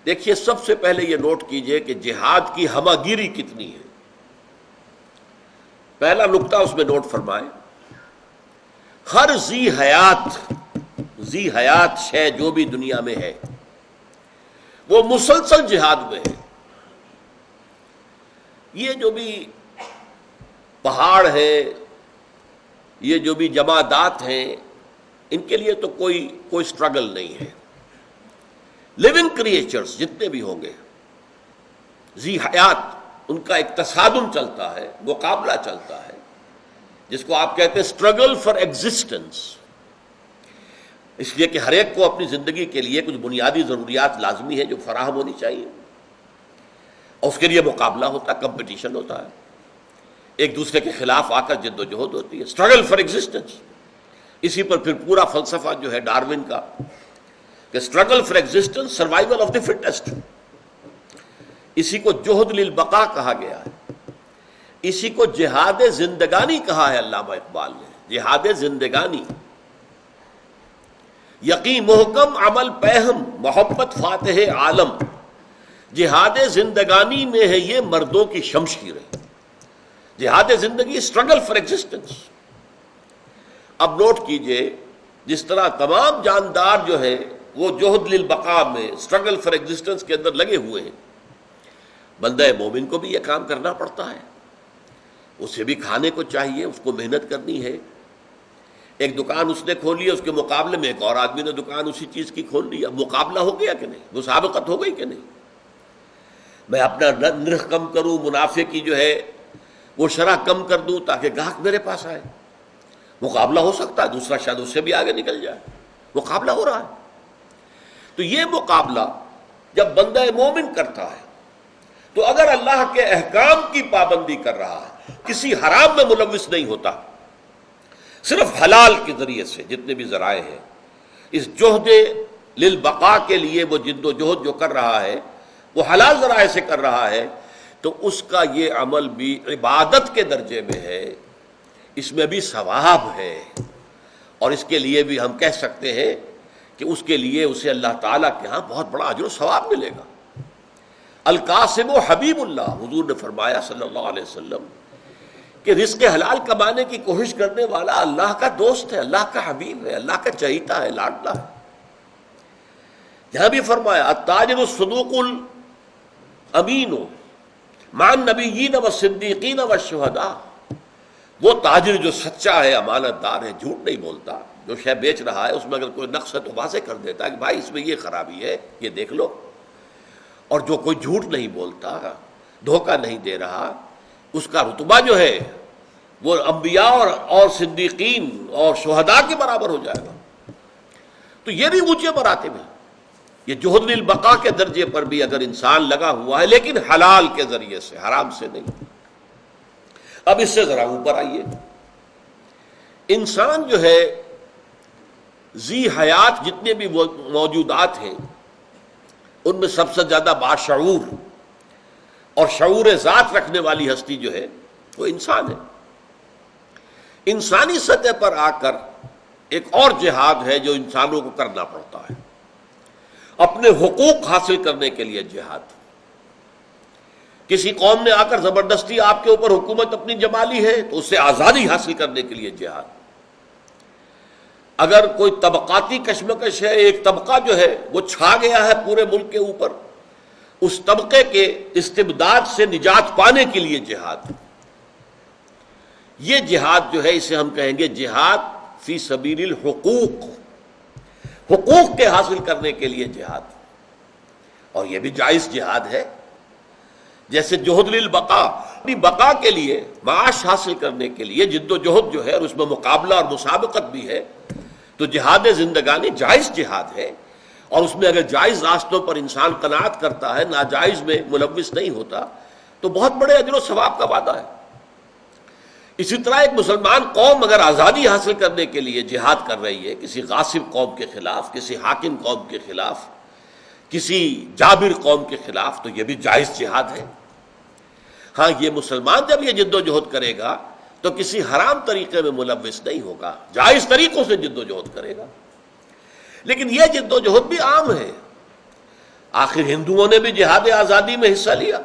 دیکھیے سب سے پہلے یہ نوٹ کیجئے کہ جہاد کی ہمہ گیری کتنی ہے. پہلا نقطہ اس میں نوٹ فرمائے، ہر ذی حیات شے جو بھی دنیا میں ہے وہ مسلسل جہاد میں ہے. یہ جو بھی پہاڑ ہے، یہ جو بھی جمادات ہیں، ان کے لیے تو کوئی سٹرگل نہیں ہے. لیونگ کریچرز جتنے بھی ہوں گے ذی حیات، ان کا ایک تصادم چلتا ہے، مقابلہ چلتا ہے، جس کو آپ کہتے ہیں اسٹرگل فار ایگزسٹنس. اس لیے کہ ہر ایک کو اپنی زندگی کے لیے کچھ بنیادی ضروریات لازمی ہے جو فراہم ہونی چاہیے، اور اس کے لیے مقابلہ ہوتا ہے، کمپٹیشن ہوتا ہے، ایک دوسرے کے خلاف آ کر جد و جہد ہوتی ہے، اسٹرگل فار ایگزسٹنس. اسی پر پھر پورا فلسفہ جو ہے ڈاروین کا کہ struggle for existence, survival of the fittest. اسی کو جہد للبقاء کہا گیا ہے، اسی کو جہاد زندگانی کہا ہے علامہ اقبال نے. جہاد زندگانی، یقین محکم عمل پہم محبت فاتح عالم. جہاد زندگانی میں ہے یہ مردوں کی شمشیر ہے. جہاد زندگی اسٹرگل فار ایگزسٹنس. اب نوٹ کیجئے، جس طرح تمام جاندار جو ہے وہ جہد للبقاء میں اسٹرگل فار ایگزسٹنس کے اندر لگے ہوئے ہیں، بندہ مومن کو بھی یہ کام کرنا پڑتا ہے. اسے بھی کھانے کو چاہیے، اس کو محنت کرنی ہے. ایک دکان اس نے کھولی ہے، اس کے مقابلے میں ایک اور آدمی نے دکان اسی چیز کی کھول لی. اب مقابلہ ہو گیا کہ نہیں؟ مسابقت ہو گئی کہ نہیں؟ میں اپنا نرخ کم کروں، منافع کی جو ہے وہ شرح کم کر دوں تاکہ گاہک میرے پاس آئے. مقابلہ ہو سکتا ہے، دوسرا شاید اس سے بھی آگے نکل جائے. مقابلہ ہو رہا ہے. تو یہ مقابلہ جب بندہ مومن کرتا ہے تو اگر اللہ کے احکام کی پابندی کر رہا ہے، کسی حرام میں ملوث نہیں ہوتا، صرف حلال کے ذریعے سے جتنے بھی ذرائع ہیں، اس جہد للبقاء کے لیے وہ جد و جہد جو کر رہا ہے وہ حلال ذرائع سے کر رہا ہے، تو اس کا یہ عمل بھی عبادت کے درجے میں ہے، اس میں بھی ثواب ہے. اور اس کے لیے بھی ہم کہہ سکتے ہیں کہ اس کے لیے اسے اللہ تعالیٰ کے ہاں بہت بڑا اجر و ثواب ملے گا. القاسم و حبیب اللہ، حضور نے فرمایا صلی اللہ علیہ وسلم کہ رزق حلال کمانے کی کوشش کرنے والا اللہ کا دوست ہے، اللہ کا حبیب ہے، اللہ کا چہیتا ہے، لاڈلا ہے. یہاں بھی فرمایا التاجر الصدوق الامین مع النبیین والصدیقین والشہداء. وہ تاجر جو سچا ہے، امانت دار ہے، جھوٹ نہیں بولتا، جو شے بیچ رہا ہے اس میں اگر کوئی نقص ہے تو واضح کر دیتا ہے کہ بھائی اس میں یہ خرابی ہے، یہ دیکھ لو. اور جو کوئی جھوٹ نہیں بولتا، دھوکہ نہیں دے رہا، اس کا رتبہ جو ہے وہ انبیاء اور صدیقین اور شہداء کے برابر ہو جائے گا. تو یہ بھی اونچے مراتب ہیں. یہ جہد للبقاء کے درجے پر بھی اگر انسان لگا ہوا ہے، لیکن حلال کے ذریعے سے، حرام سے نہیں. اب اس سے ذرا اوپر آئیے. انسان جو ہے ذی حیات جتنے بھی موجودات ہیں ان میں سب سے زیادہ باشعور اور شعور ذات رکھنے والی ہستی جو ہے وہ انسان ہے. انسانی سطح پر آ کر ایک اور جہاد ہے جو انسانوں کو کرنا پڑتا ہے، اپنے حقوق حاصل کرنے کے لیے جہاد. کسی قوم نے آ کر زبردستی آپ کے اوپر حکومت اپنی جما لی ہے تو اس سے آزادی حاصل کرنے کے لیے جہاد. اگر کوئی طبقاتی کشمکش ہے، ایک طبقہ جو ہے وہ چھا گیا ہے پورے ملک کے اوپر، اس طبقے کے استبداد سے نجات پانے کے لیے جہاد. یہ جہاد جو ہے اسے ہم کہیں گے جہاد فی سبیل الحقوق، حقوق کے حاصل کرنے کے لیے جہاد. اور یہ بھی جائز جہاد ہے. جیسے جہد للبقاء، اپنی بقا کے لیے، معاش حاصل کرنے کے لیے جد و جہد جو ہے اور اس میں مقابلہ اور مسابقت بھی ہے، تو جہاد زندگانی جائز جہاد ہے. اور اس میں اگر جائز راستوں پر انسان قناعت کرتا ہے، ناجائز میں ملوث نہیں ہوتا، تو بہت بڑے اجر و ثواب کا وعدہ ہے. اسی طرح ایک مسلمان قوم اگر آزادی حاصل کرنے کے لیے جہاد کر رہی ہے کسی غاصب قوم کے خلاف، کسی حاکم قوم کے خلاف، کسی جابر قوم کے خلاف، تو یہ بھی جائز جہاد ہے. ہاں یہ مسلمان جب یہ جد و جہد کرے گا تو کسی حرام طریقے میں ملوث نہیں ہوگا، جائز طریقوں سے جد و جہد کرے گا. لیکن یہ جد و جہد بھی عام ہے. آخر ہندوؤں نے بھی جہاد آزادی میں حصہ لیا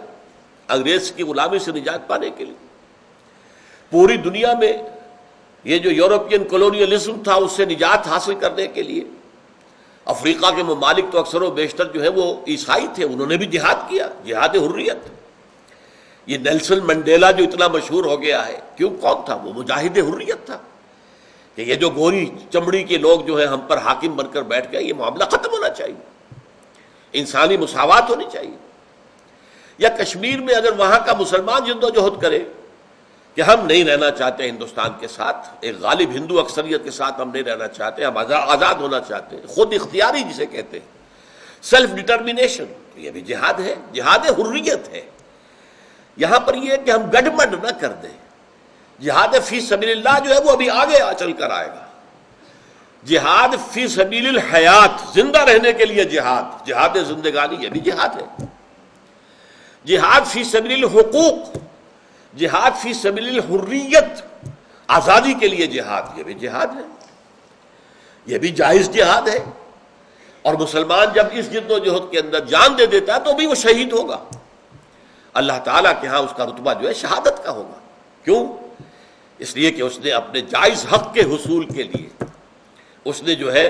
انگریز کی غلامی سے نجات پانے کے لیے. پوری دنیا میں یہ جو یورپین کولونیلزم تھا اس سے نجات حاصل کرنے کے لیے افریقہ کے ممالک تو اکثر و بیشتر جو ہے وہ عیسائی تھے، انہوں نے بھی جہاد کیا، جہاد حریت. یہ نیلسن منڈیلا جو اتنا مشہور ہو گیا ہے، کیوں؟ کون تھا وہ؟ مجاہد حریت تھا کہ یہ جو گوری چمڑی کے لوگ جو ہیں ہم پر حاکم بن کر بیٹھ گئے، یہ معاملہ ختم ہونا چاہیے، انسانی مساوات ہونی چاہیے. یا کشمیر میں اگر وہاں کا مسلمان جدوجہد کرے کہ ہم نہیں رہنا چاہتے ہندوستان کے ساتھ، ایک غالب ہندو اکثریت کے ساتھ ہم نہیں رہنا چاہتے، ہم آزاد ہونا چاہتے ہیں، خود اختیاری جسے کہتے ہیں، سیلف ڈٹرمینیشن، یہ بھی جہاد ہے، جہاد حریت ہے. یہاں پر یہ ہے کہ ہم گڈمڈ نہ کر دیں. جہاد فی سبیل اللہ جو ہے وہ ابھی آگے چل کر آئے گا. جہاد فی سبیل الحیات، زندہ رہنے کے لیے جہاد، جہاد زندگانی، یہ بھی جہاد ہے. جہاد فی سبیل الحقوق، جہاد فی سبیل الحریت، آزادی کے لیے جہاد، یہ بھی جہاد ہے، یہ بھی جائز جہاد ہے. اور مسلمان جب اس جد و جہد کے اندر جان دے دیتا ہے تو بھی وہ شہید ہوگا. اللہ تعالیٰ کے ہاں اس کا رتبہ جو ہے شہادت کا ہوگا. کیوں؟ اس لیے کہ اس نے اپنے جائز حق کے حصول کے لیے اس نے جو ہے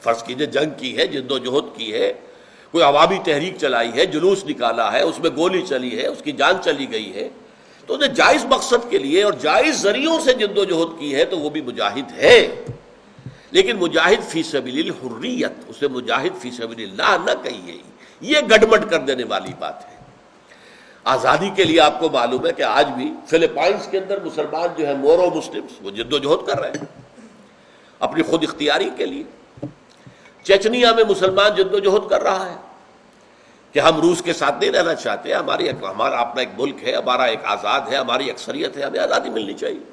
فرض کیجئے جنگ کی ہے، جد و جہد کی ہے، کوئی عوامی تحریک چلائی ہے، جلوس نکالا ہے، اس میں گولی چلی ہے، اس کی جان چلی گئی ہے، تو انہیں جائز مقصد کے لیے اور جائز ذریعوں سے جد و جہد کی ہے تو وہ بھی مجاہد ہے. لیکن مجاہد فی سبیل الحریت، اسے مجاہد فی سبیل اللہ نہ کہیے، یہ گڈمڈ کر دینے والی بات ہے. آزادی کے لیے آپ کو معلوم ہے کہ آج بھی فلپائنس کے اندر مسلمان جو ہے مورو مسلمز وہ جد و جہد کر رہے ہیں اپنی خود اختیاری کے لیے. چیچنیا میں مسلمان جد و جہد کر رہا ہے کہ ہم روس کے ساتھ نہیں رہنا چاہتے، ہمارا اپنا ایک ملک ہے، ہمارا ایک آزاد ہے، ہماری اکثریت ہے، ہمیں آزادی ملنی چاہیے.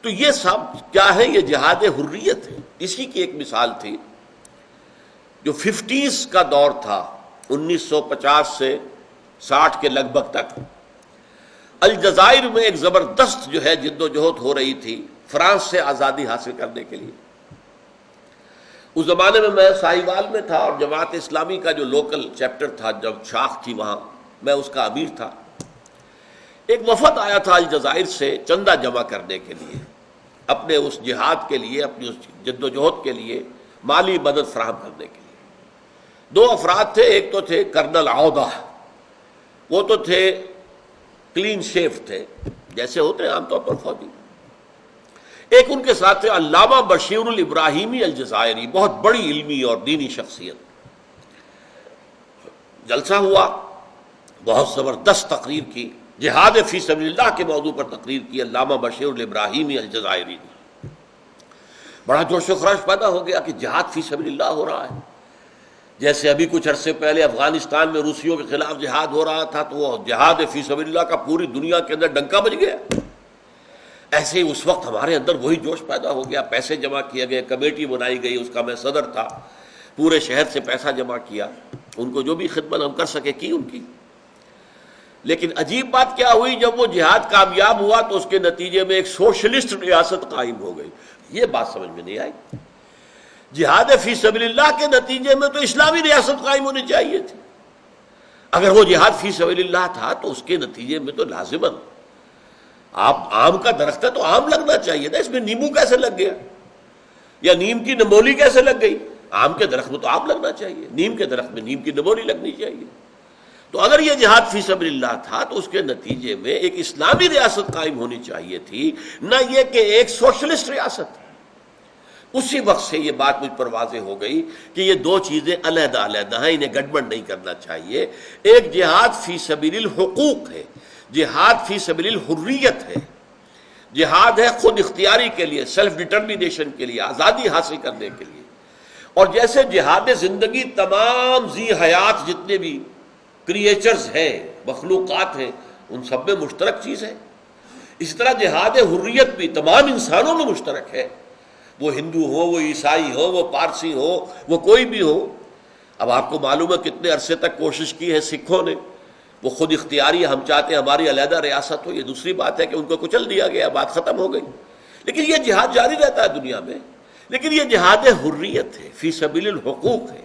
تو یہ سب کیا ہے؟ یہ جہاد حریت ہے. اسی کی ایک مثال تھی جو 50s کا دور تھا، 1950 سے 60 کے لگ بھگ تک الجزائر میں ایک زبردست جو ہے جد و جہد ہو رہی تھی فرانس سے آزادی حاصل کرنے کے لیے. اس زمانے میں ساہیوال میں تھا اور جماعت اسلامی کا جو لوکل چیپٹر تھا، جب شاخ تھی وہاں میں اس کا امیر تھا. ایک وفد آیا تھا الجزائر سے چندہ جمع کرنے کے لیے، اپنے اس جہاد کے لیے، اپنی اس جد و جہد کے لیے مالی مدد فراہم کرنے کے لیے. 2 افراد تھے، ایک تو تھے کرنل عودہ، وہ تو تھے کلین شیف تھے جیسے ہوتے ہیں عام طور پر فوجی. ایک ان کے ساتھ تھے علامہ بشیر الابراہیمی الجزائری، بہت بڑی علمی اور دینی شخصیت. جلسہ ہوا، بہت زبردست تقریر کی، جہاد فی سبیل اللہ کے موضوع پر تقریر کی علامہ بشیر الابراہیمی الجزائری نے. بڑا جوش و خروش پیدا ہو گیا کہ جہاد فی سبیل اللہ ہو رہا ہے. جیسے ابھی کچھ عرصے پہلے افغانستان میں روسیوں کے خلاف جہاد ہو رہا تھا تو وہ جہاد فی سبیل اللہ کا پوری دنیا کے اندر ڈنکا بج گیا. ایسے ہی اس وقت ہمارے اندر وہی جوش پیدا ہو گیا، پیسے جمع کیے گئے، کمیٹی بنائی گئی، اس کا میں صدر تھا، پورے شہر سے پیسہ جمع کیا، ان کو جو بھی خدمت ہم کر سکے کی ان کی. لیکن عجیب بات کیا ہوئی، جب وہ جہاد کامیاب ہوا تو اس کے نتیجے میں ایک سوشلسٹ ریاست قائم ہو گئی. یہ بات سمجھ میں نہیں آئی. جہاد فی سبیل اللہ کے نتیجے میں تو اسلامی ریاست قائم ہونی چاہیے تھی. اگر وہ جہاد فی سبیل اللہ تھا تو اس کے نتیجے میں تو لازماً آپ آم کا درخت ہے تو آم لگنا چاہیے تھا. اس میں نیمبو کیسے لگ گیا؟ یا نیم کی نمولی کیسے لگ گئی؟ آم کے درخت میں تو آم لگنا چاہیے، نیم کے درخت میں نیم کی نمولی لگنی چاہیے. تو اگر یہ جہاد فی سبیل اللہ تھا تو اس کے نتیجے میں ایک اسلامی ریاست قائم ہونی چاہیے تھی، نہ یہ کہ ایک سوشلسٹ ریاست. اسی وقت سے یہ بات مجھ پر واضح ہو گئی کہ یہ 2 چیزیں علیحدہ علیحدہ ہیں، انہیں گڑبڑ نہیں کرنا چاہیے. ایک جہاد فی سبیل الحقوق ہے، جہاد فی سبیل الحریت ہے، جہاد ہے خود اختیاری کے لیے، سیلف ڈٹرمینیشن کے لیے، آزادی حاصل کرنے کے لیے. اور جیسے جہاد زندگی تمام ذی حیات جتنے بھی کریچرز ہیں، مخلوقات ہیں، ان سب میں مشترک چیز ہے، اس طرح جہاد حریت بھی تمام انسانوں میں مشترک ہے، وہ ہندو ہو، وہ عیسائی ہو، وہ پارسی ہو، وہ کوئی بھی ہو. اب آپ کو معلوم ہے کتنے عرصے تک کوشش کی ہے سکھوں نے، وہ خود اختیاری ہم چاہتے ہیں ہماری علیحدہ ریاست ہو. یہ دوسری بات ہے کہ ان کو کچل دیا گیا، بات ختم ہو گئی. لیکن یہ جہاد جاری رہتا ہے دنیا میں. لیکن یہ جہاد حریت ہے، فی سبیل الحقوق ہے.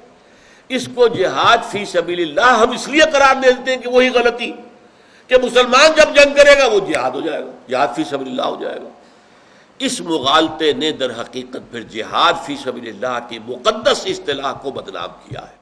اس کو جہاد فی سبیل اللہ ہم اس لیے قرار دے دیتے ہیں کہ وہی غلطی کہ مسلمان جب جنگ کرے گا وہ جہاد ہو جائے گا، جہاد فی سبیل اللہ ہو جائے گا۔ اس مغالطے نے در حقیقت پھر جہاد فی سبیل اللہ کی مقدس اصطلاح کو بدنام کیا ہے۔